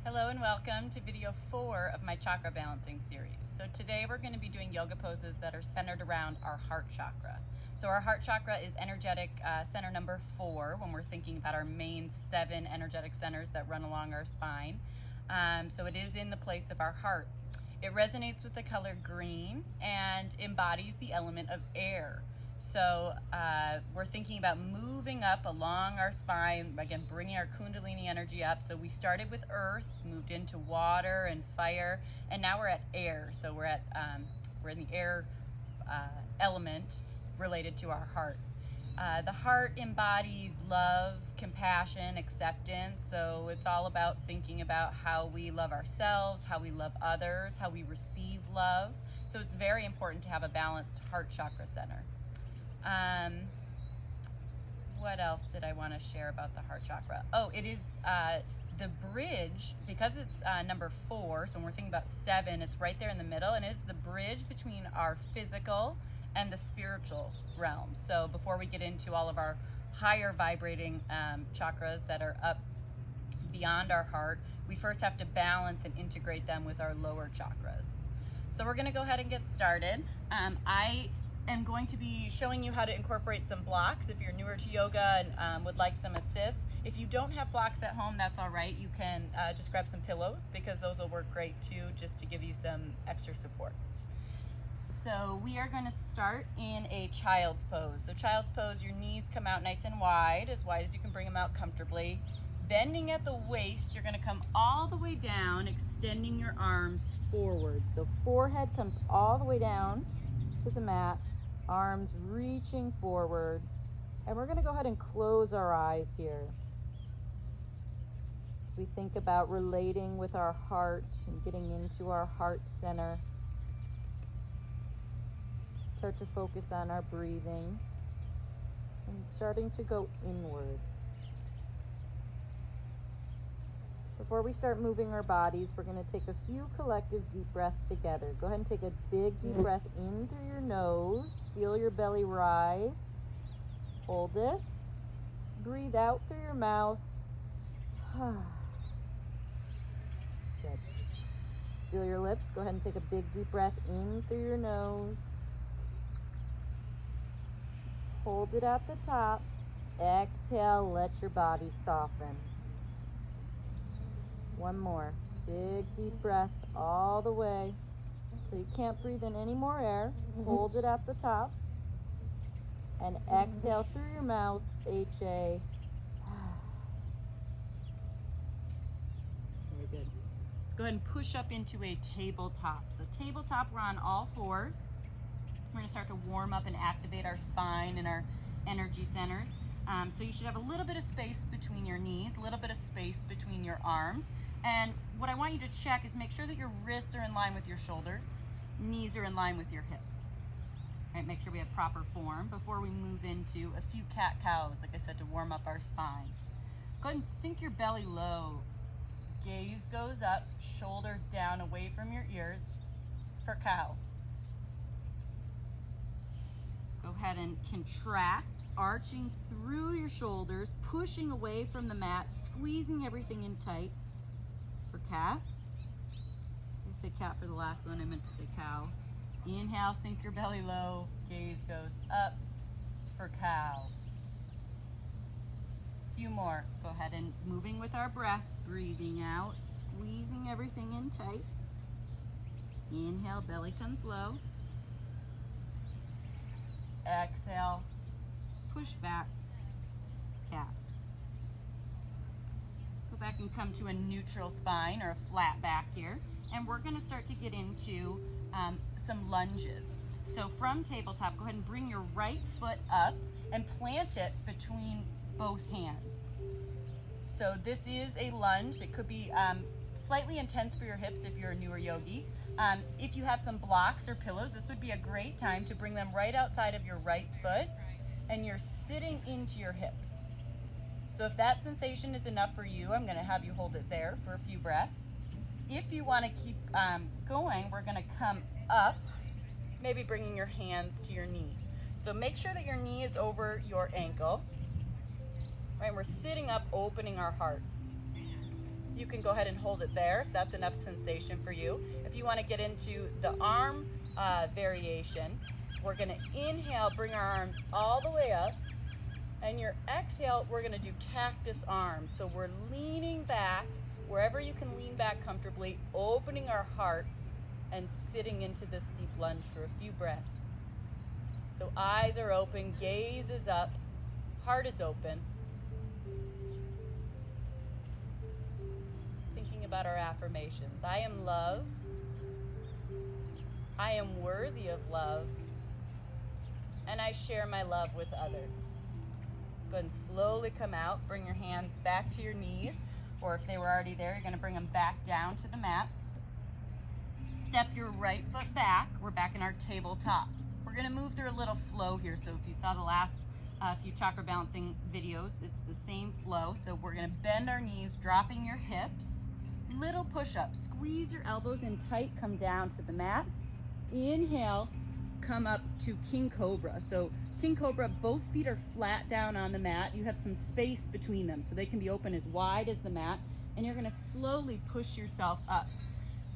Hello and welcome to video 4 of my chakra balancing series. So today we're going to be doing yoga poses that are centered around our heart chakra. So our heart chakra is energetic center number 4 when we're thinking about our main 7 energetic centers that run along our spine. So it is in the place of our heart. It resonates with the color green and embodies the element of air. So we're thinking about moving up along our spine, again, bringing our Kundalini energy up. So we started with earth, moved into water and fire, and now we're at air. So we're in the air element related to our heart. The heart embodies love, compassion, acceptance. So it's all about thinking about how we love ourselves, how we love others, how we receive love. So it's very important to have a balanced heart chakra center. What else did I want to share about the heart chakra? Oh, it is the bridge, because it's number 4, so when we're thinking about 7, it's right there in the middle, and it's the bridge between our physical and the spiritual realm. So before we get into all of our higher vibrating chakras that are up beyond our heart, we first have to balance and integrate them with our lower chakras. So we're going to go ahead and get started. I am going to be showing you how to incorporate some blocks if you're newer to yoga and would like some assist. If you don't have blocks at home, that's all right. You can just grab some pillows, because those will work great too, just to give you some extra support. So we are going to start in a child's pose. So child's pose, your knees come out nice and wide as you can bring them out comfortably. Bending at the waist, you're going to come all the way down, extending your arms forward. So forehead comes all the way down to the mat, arms reaching forward, and we're going to go ahead and close our eyes here as we think about relating with our heart and getting into our heart center. Start to focus on our breathing and starting to go inward. Before we start moving our bodies, we're going to take a few collective deep breaths together. Go ahead and take a big deep breath in through your nose. Feel your belly rise. Hold it. Breathe out through your mouth. Good. Seal your lips. Go ahead and take a big deep breath in through your nose. Hold it at the top. Exhale, let your body soften. One more. Big deep breath all the way. So you can't breathe in any more air. Hold it at the top. And exhale through your mouth. HA. Very good. Let's go ahead and push up into a tabletop. So tabletop, we're on all fours. We're going to start to warm up and activate our spine and our energy centers. So you should have a little bit of space between your knees, a little bit of space between your arms. And what I want you to check is make sure that your wrists are in line with your shoulders, knees are in line with your hips. All right, make sure we have proper form before we move into a few cat-cows, like I said, to warm up our spine. Go ahead and sink your belly low. Gaze goes up, shoulders down away from your ears for cow. Go ahead and contract, arching through your shoulders, pushing away from the mat, squeezing everything in tight for cat. I say cat for the last one, I meant to say cow. Inhale, sink your belly low, gaze goes up for cow. A few more. Go ahead and moving with our breath, breathing out, squeezing everything in tight. Inhale, belly comes low. Exhale, push back, cat. Go back and come to a neutral spine or a flat back here. And we're going to start to get into some lunges. So from tabletop, go ahead and bring your right foot up and plant it between both hands. So this is a lunge. It could be slightly intense for your hips if you're a newer yogi. If you have some blocks or pillows, this would be a great time to bring them right outside of your right foot, and you're sitting into your hips. So if that sensation is enough for you, I'm going to have you hold it there for a few breaths. If you want to keep going, we're going to come up, maybe bringing your hands to your knee. So make sure that your knee is over your ankle. Right, we're sitting up, opening our heart. you can go ahead and hold it there if that's enough sensation for you. If you want to get into the arm variation, we're going to inhale, bring our arms all the way up, and your exhale, we're going to do cactus arms. So we're leaning back, wherever you can lean back comfortably, opening our heart and sitting into this deep lunge for a few breaths. So eyes are open, gaze is up, heart is open. Thinking about our affirmations. I am love. I am worthy of love. And I share my love with others. Let's go ahead and slowly come out. Bring your hands back to your knees, or if they were already there, you're going to bring them back down to the mat. Step your right foot back. We're back in our tabletop. We're going to move through a little flow here. So if you saw the last few chakra balancing videos, it's the same flow. So we're going to bend our knees, dropping your hips. Little push-up. Squeeze your elbows in tight. Come down to the mat. Inhale. Come up to King Cobra. So King Cobra, both feet are flat down on the mat. You have some space between them, so they can be open as wide as the mat. And you're going to slowly push yourself up.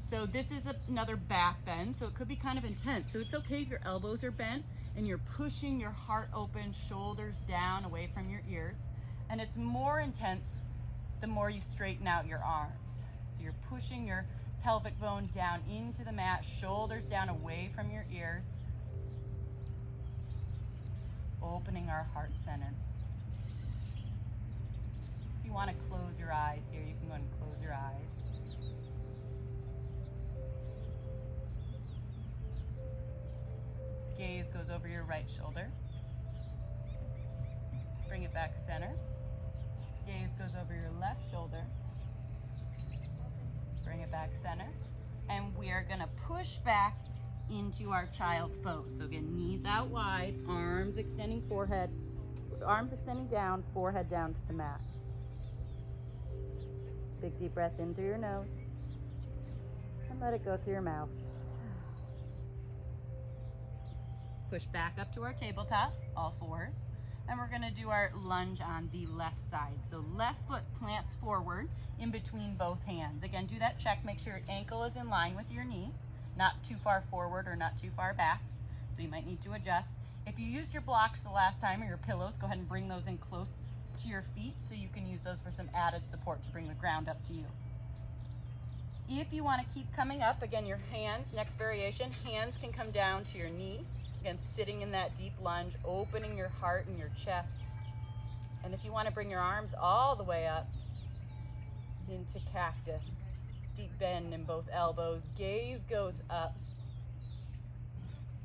So this is another back bend, so it could be kind of intense. So it's okay if your elbows are bent and you're pushing your heart open, shoulders down away from your ears. And it's more intense the more you straighten out your arms. So you're pushing your pelvic bone down into the mat, shoulders down away from your ears. Opening our heart center. If you want to close your eyes here, you can go and close your eyes. Gaze goes over your right shoulder. Bring it back center. Gaze goes over your left shoulder. Bring it back center. And we are going to push back into our child's pose. So again, knees out wide, arms extending down, forehead down to the mat. Big deep breath in through your nose and let it go through your mouth. Push back up to our tabletop, all fours, and we're going to do our lunge on the left side. So left foot plants forward in between both hands. Again, do that check, make sure your ankle is in line with your knee. Not too far forward or not too far back, so you might need to adjust. If you used your blocks the last time or your pillows, go ahead and bring those in close to your feet so you can use those for some added support to bring the ground up to you. If you want to keep coming up, again, your hands, next variation, hands can come down to your knee. Again, sitting in that deep lunge, opening your heart and your chest. And if you want to bring your arms all the way up into cactus. Deep bend in both elbows, gaze goes up,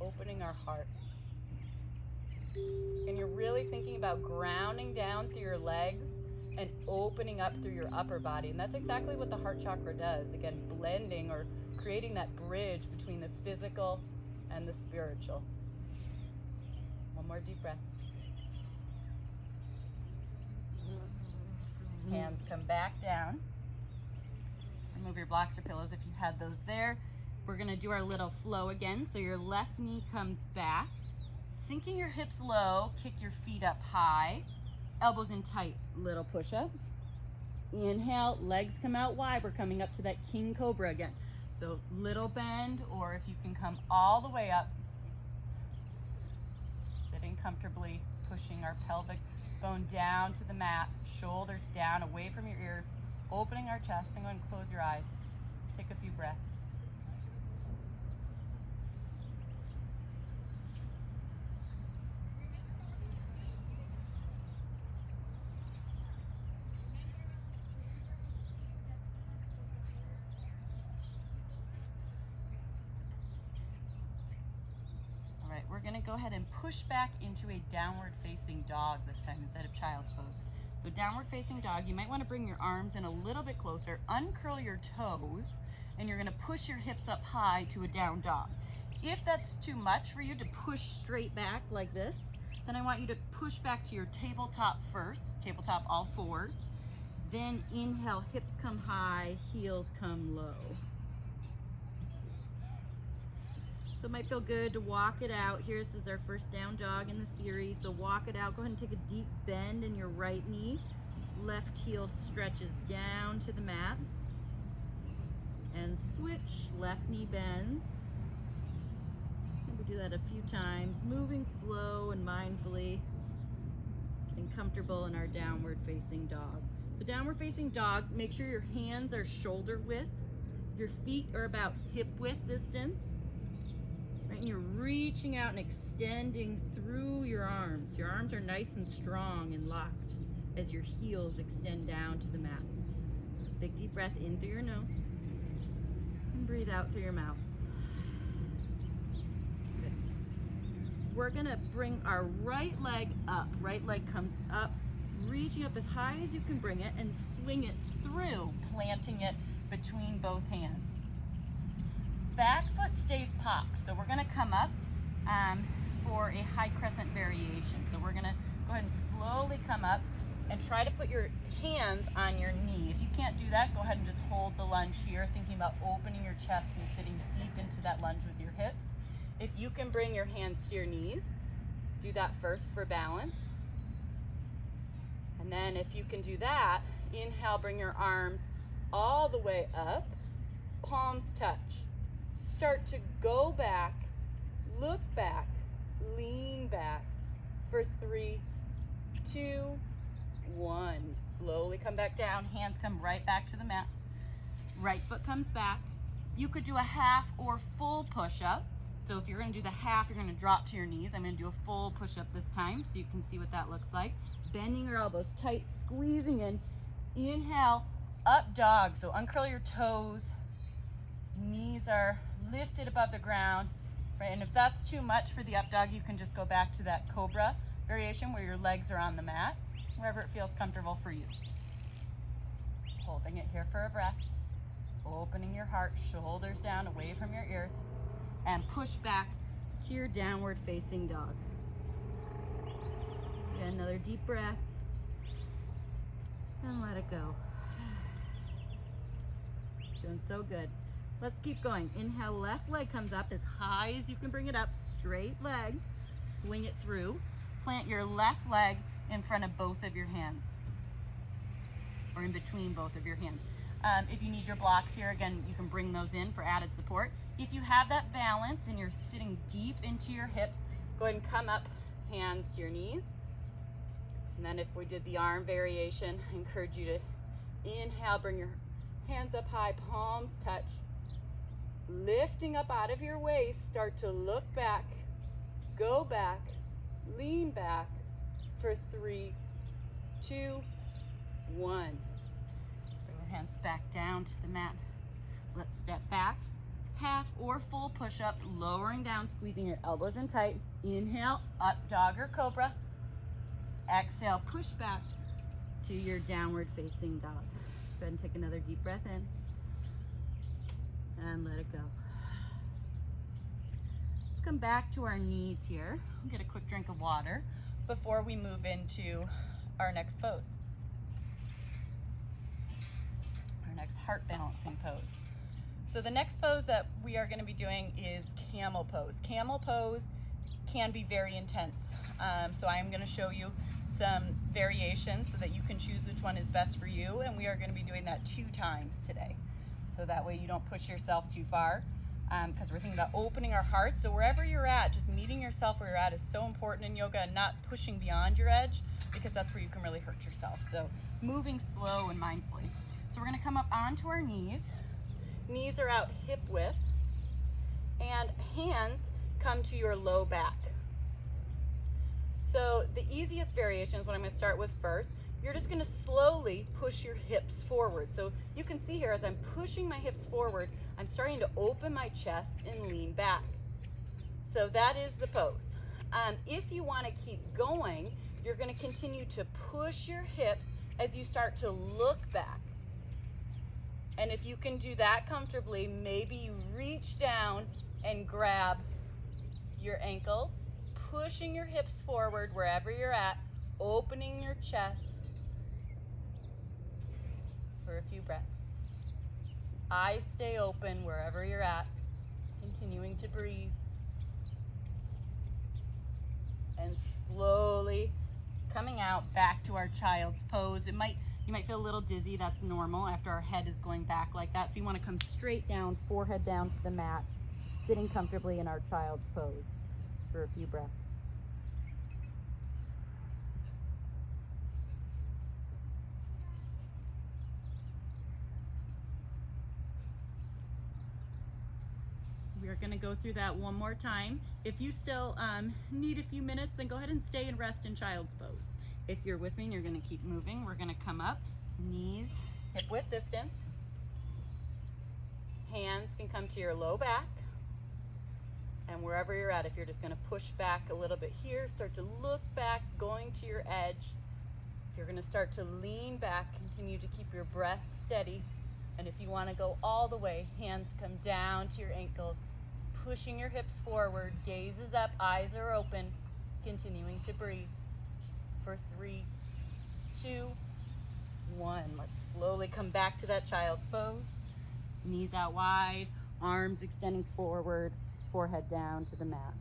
opening our heart. And you're really thinking about grounding down through your legs and opening up through your upper body. And that's exactly what the heart chakra does. Again, blending or creating that bridge between the physical and the spiritual. One more deep breath. Hands come back down. Remove your blocks or pillows if you had those there. We're going to do our little flow again. So your left knee comes back. Sinking your hips low, kick your feet up high. Elbows in tight, little push up. Inhale, legs come out wide. We're coming up to that King Cobra again. So little bend, or if you can come all the way up. Sitting comfortably, pushing our pelvic bone down to the mat, shoulders down away from your ears. Opening our chest and go and close your eyes. Take a few breaths. All right, we're going to go ahead and push back into a downward facing dog this time instead of child's pose. So downward facing dog, you might want to bring your arms in a little bit closer, uncurl your toes, and you're going to push your hips up high to a down dog. If that's too much for you to push straight back like this, then I want you to push back to your tabletop first, tabletop all fours. Then inhale, hips come high, heels come low. So it might feel good to walk it out. Here, this is our first down dog in the series. So walk it out. Go ahead and take a deep bend in your right knee. Left heel stretches down to the mat. And switch, left knee bends. And we do that a few times, moving slow and mindfully, getting comfortable in our downward facing dog. So downward facing dog, make sure your hands are shoulder width, your feet are about hip width distance, right? And you're reaching out and extending through your arms. Your arms are nice and strong and locked as your heels extend down to the mat. Big deep breath in through your nose. Breathe out through your mouth. Good. We're gonna bring our right leg up. Right leg comes up, reaching up as high as you can bring it and swing it through, planting it between both hands. Back foot stays popped. So we're gonna come up for a high crescent variation. So we're gonna go ahead and slowly come up and try to put your hands on your knee. If you can't do that, go ahead and just hold the lunge here, thinking about opening your chest and sitting deep into that lunge with your hips. If you can bring your hands to your knees, do that first for balance. And then if you can do that, inhale, bring your arms all the way up, palms touch. Start to go back, look back, lean back for 3, 2, 1. Slowly come back down, hands come right back to the mat. Right foot comes back. You could do a half or full push-up. So if you're gonna do the half, you're gonna drop to your knees. I'm gonna do a full push-up this time so you can see what that looks like. Bending your elbows tight, squeezing in. Inhale, up dog. So uncurl your toes. Knees are lifted above the ground, right? And if that's too much for the up dog, you can just go back to that Cobra variation where your legs are on the mat, wherever it feels comfortable for you. Holding it here for a breath. Opening your heart, shoulders down, away from your ears, and push back to your downward facing dog. Get another deep breath, and let it go. Doing so good. Let's keep going. Inhale, left leg comes up as high as you can bring it up, straight leg, swing it through. Plant your left leg in front of both of your hands, or in between both of your hands. If you need your blocks here, again, you can bring those in for added support. If you have that balance and you're sitting deep into your hips, go ahead and come up, hands to your knees. And then if we did the arm variation, I encourage you to inhale, bring your hands up high, palms touch. Lifting up out of your waist, start to look back, go back, lean back for 3, 2, 1. Bring your hands back down to the mat. Let's step back, half or full push-up, lowering down, squeezing your elbows in tight. Inhale, up dog or cobra. Exhale, push back to your downward facing dog. Let's go ahead and take another deep breath in. And let it go. Let's come back to our knees here. We'll get a quick drink of water before we move into our next pose. Our next heart balancing pose. So the next pose that we are going to be doing is camel pose. Camel pose can be very intense. So I am going to show you some variations so that you can choose which one is best for you. And we are going to be doing that 2 times today. So that way you don't push yourself too far, because we're thinking about opening our hearts. So wherever you're at, just meeting yourself where you're at is so important in yoga, and not pushing beyond your edge, because that's where you can really hurt yourself. So moving slow and mindfully. So we're gonna come up onto our knees. Knees are out hip width, and hands come to your low back. So the easiest variation is what I'm gonna start with first. You're just gonna slowly push your hips forward. So you can see here, as I'm pushing my hips forward, I'm starting to open my chest and lean back. So that is the pose. If you wanna keep going, you're gonna continue to push your hips as you start to look back. And if you can do that comfortably, maybe you reach down and grab your ankles, pushing your hips forward wherever you're at, opening your chest for a few breaths. Eyes stay open wherever you're at, continuing to breathe. And slowly coming out back to our child's pose. It might You might feel a little dizzy. That's normal after our head is going back like that. So you want to come straight down, forehead down to the mat, sitting comfortably in our child's pose for a few breaths. We're going to go through that one more time. If you still need a few minutes, then go ahead and stay and rest in child's pose. If you're with me and you're going to keep moving, we're going to come up, knees hip width distance. Hands can come to your low back. And wherever you're at, if you're just going to push back a little bit here, start to look back, going to your edge. If you're going to start to lean back, continue to keep your breath steady. And if you want to go all the way, hands come down to your ankles, pushing your hips forward, gaze is up, eyes are open, continuing to breathe for 3, 2, 1. Let's slowly come back to that child's pose. Knees out wide, arms extending forward, forehead down to the mat.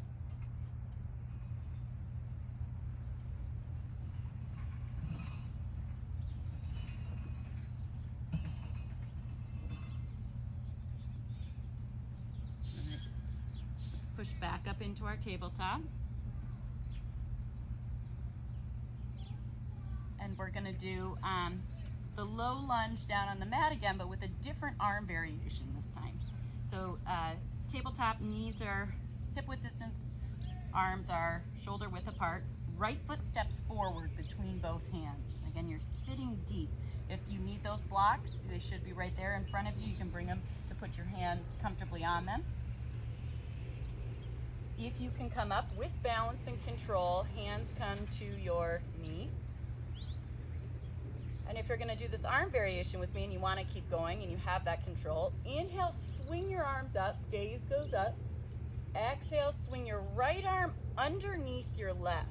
Push back up into our tabletop. And we're going to do the low lunge down on the mat again, but with a different arm variation this time. So tabletop, knees are hip width distance, arms are shoulder width apart. Right foot steps forward between both hands. Again, you're sitting deep. If you need those blocks, they should be right there in front of you. You can bring them to put your hands comfortably on them. If you can come up with balance and control, hands come to your knee. And if you're going to do this arm variation with me and you want to keep going and you have that control, inhale, swing your arms up, gaze goes up. Exhale, swing your right arm underneath your left.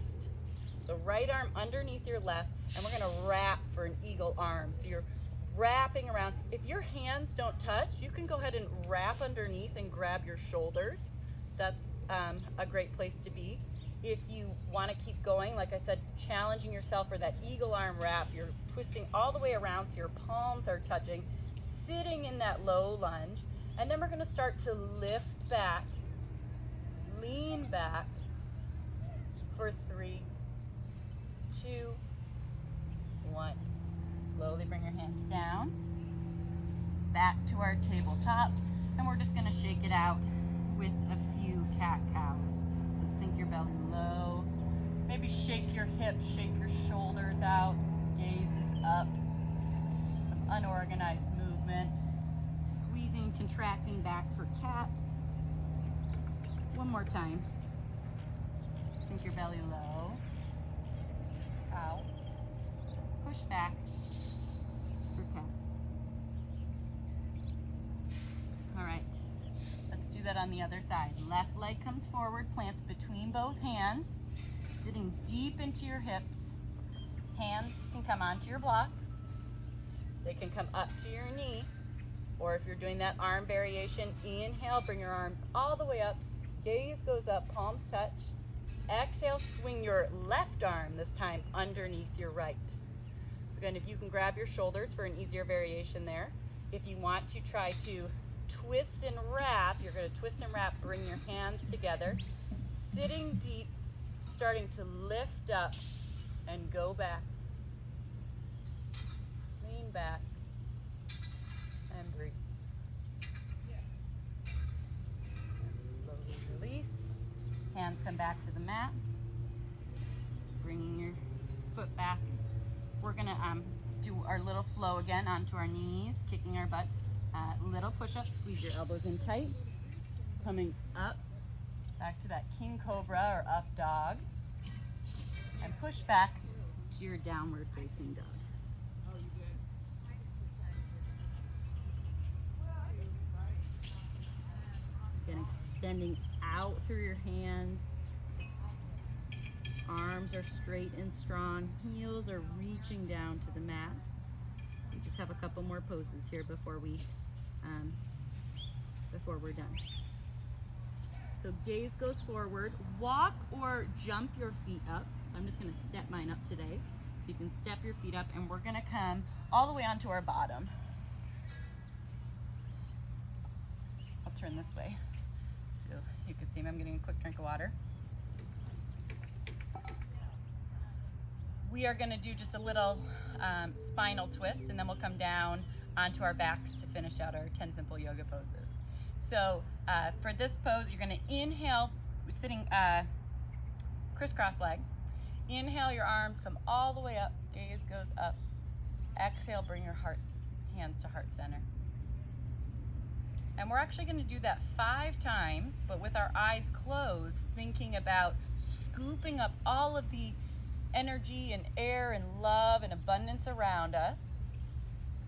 So right arm underneath your left, and we're going to wrap for an eagle arm. So you're wrapping around. If your hands don't touch, you can go ahead and wrap underneath and grab your shoulders. That's a great place to be. If you want to keep going, like I said, challenging yourself for that eagle arm wrap, you're twisting all the way around so your palms are touching, sitting in that low lunge, and then we're going to start to lift back, lean back for 3, 2, 1. Slowly bring your hands down, back to our tabletop, and we're just going to shake it out with a few cat-cows. So sink your belly low, maybe shake your hips, shake your shoulders out, gaze is up, some unorganized movement, squeezing, contracting back for cat. One more time. Sink your belly low, cow, push back for cat. All right. That on the other side. Left leg comes forward, plants between both hands, sitting deep into your hips. Hands can come onto your blocks. They can come up to your knee, or if you're doing that arm variation, inhale, bring your arms all the way up, gaze goes up, palms touch. Exhale, swing your left arm this time underneath your right. So again, if you can grab your shoulders for an easier variation there. If you want to try to twist and wrap, you're going to twist and wrap, bring your hands together, sitting deep, starting to lift up and go back. Lean back and breathe. Slowly release. Hands come back to the mat, bringing your foot back. We're going to do our little flow again onto our knees, kicking our butt. Little push-up, squeeze your elbows in tight. Coming up, back to that king cobra or up dog. And push back to your downward facing dog. Again, extending out through your hands. Arms are straight and strong. Heels are reaching down to the mat. We just have a couple more poses here before we're done. So gaze goes forward. Walk or jump your feet up. So I'm just going to step mine up today. So you can step your feet up, and we're going to come all the way onto our bottom. I'll turn this way so you can see me. I'm getting a quick drink of water. We are going to do just a little spinal twist, and then we'll come down onto our backs to finish out our 10 simple yoga poses. So for this pose, you're going to inhale, sitting crisscross leg. Inhale, your arms come all the way up, gaze goes up. Exhale, bring your hands to heart center. And we're actually going to do that 5 times, but with our eyes closed, thinking about scooping up all of the energy and air and love and abundance around us,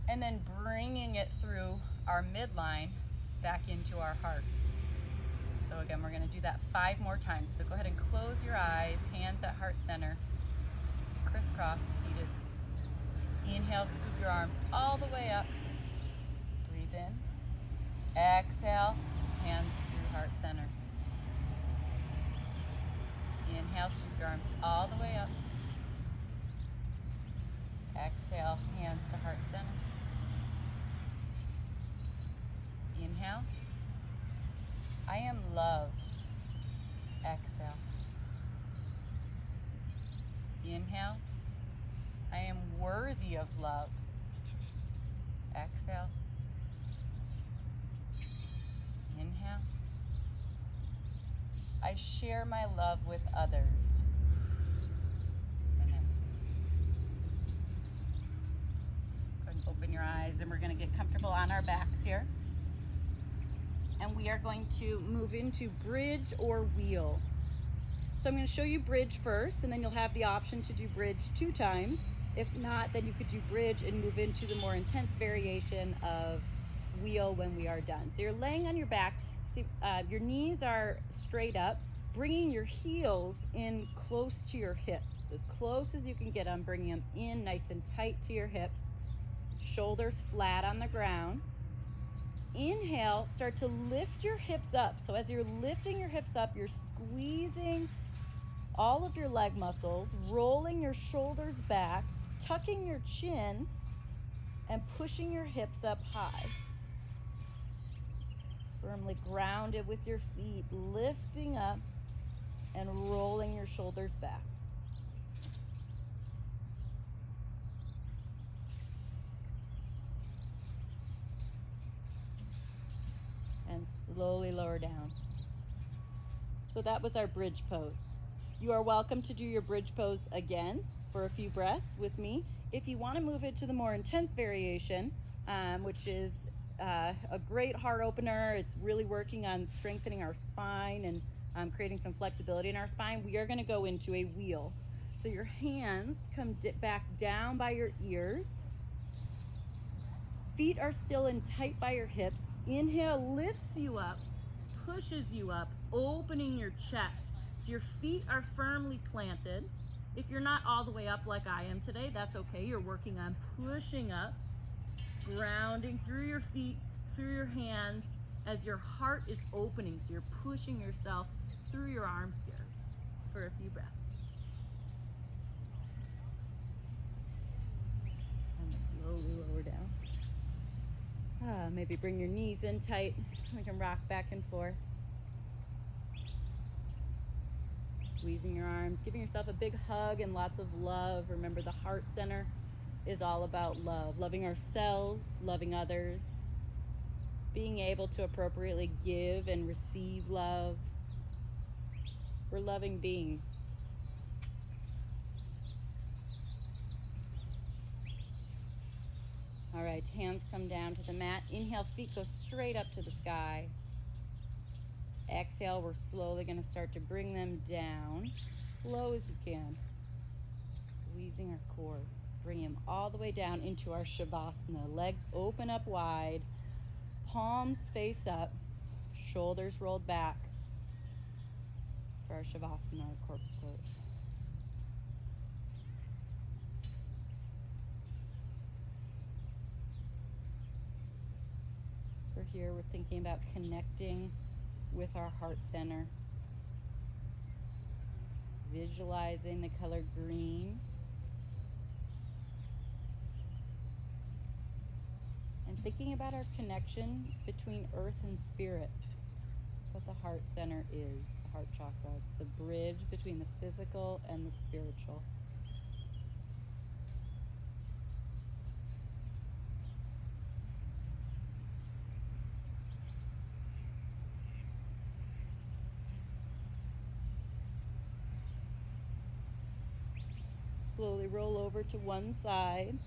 and then bringing it through our midline back into our heart. So again, we're going to do that 5 more times. So go ahead and close your eyes, hands at heart center, crisscross, seated. Inhale, scoop your arms all the way up. Breathe in. Exhale, hands through heart center. Inhale, scoop your arms all the way up. Exhale, hands to heart center. Inhale. I am love. Exhale. Inhale. I am worthy of love. Exhale. Inhale. I share my love with others. And exhale. Go ahead and open your eyes, and we're going to get comfortable on our backs here. And we are going to move into bridge or wheel. So I'm going to show you bridge first, and then you'll have the option to do bridge 2 times. If not, then you could do bridge and move into the more intense variation of wheel when we are done. So you're laying on your back. See, your knees are straight up, bringing your heels in close to your hips, as close as you can get them, bringing them in nice and tight to your hips. Shoulders flat on the ground. Inhale, start to lift your hips up. So as you're lifting your hips up, you're squeezing all of your leg muscles, rolling your shoulders back, tucking your chin, and pushing your hips up high. Firmly grounded with your feet, lifting up and rolling your shoulders back. And slowly lower down. So that was our bridge pose. You are welcome to do your bridge pose again for a few breaths with me. If you want to move it to the more intense variation, which is a great heart opener, it's really working on strengthening our spine and creating some flexibility in our spine, we are going to go into a wheel. So your hands come back down by your ears. Feet are still in tight by your hips. Inhale lifts you up, pushes you up, opening your chest. So your feet are firmly planted. If you're not all the way up like I am today, that's okay. You're working on pushing up, grounding through your feet, through your hands, as your heart is opening. So you're pushing yourself through your arms here for a few breaths. And slowly lower down. Maybe bring your knees in tight. We can rock back and forth. Squeezing your arms, giving yourself a big hug and lots of love. Remember, the heart center is all about love. Loving ourselves, loving others, being able to appropriately give and receive love. We're loving beings. All right, hands come down to the mat. Inhale, feet go straight up to the sky. Exhale, we're slowly going to start to bring them down, slow as you can. Squeezing our core. Bring them all the way down into our Shavasana. Legs open up wide, palms face up, shoulders rolled back for our Shavasana, our corpse pose. So we're here, we're thinking about connecting with our heart center. Visualizing the color green. thinking about our connection between earth and spirit. That's what the heart center is, the heart chakra. It's the bridge between the physical and the spiritual. Slowly roll over to one side.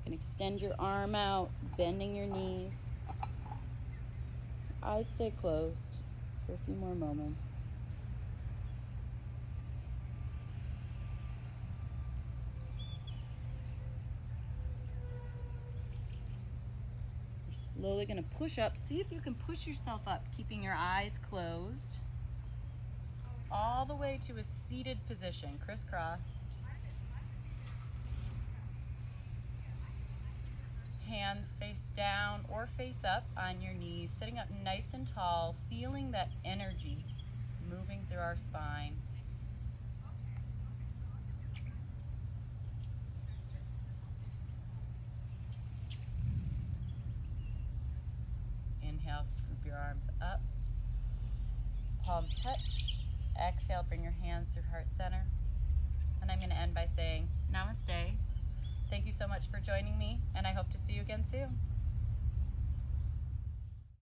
You can extend your arm out, bending your knees. Eyes stay closed for a few more moments. You're slowly going to push up. See if you can push yourself up, keeping your eyes closed. All the way to a seated position, crisscross. Hands face down or face up on your knees, sitting up nice and tall, feeling that energy moving through our spine. Inhale, scoop your arms up, palms touch. Exhale, bring your hands through heart center. And I'm going to end by saying namaste. Thank you so much for joining me, and I hope to see you again soon.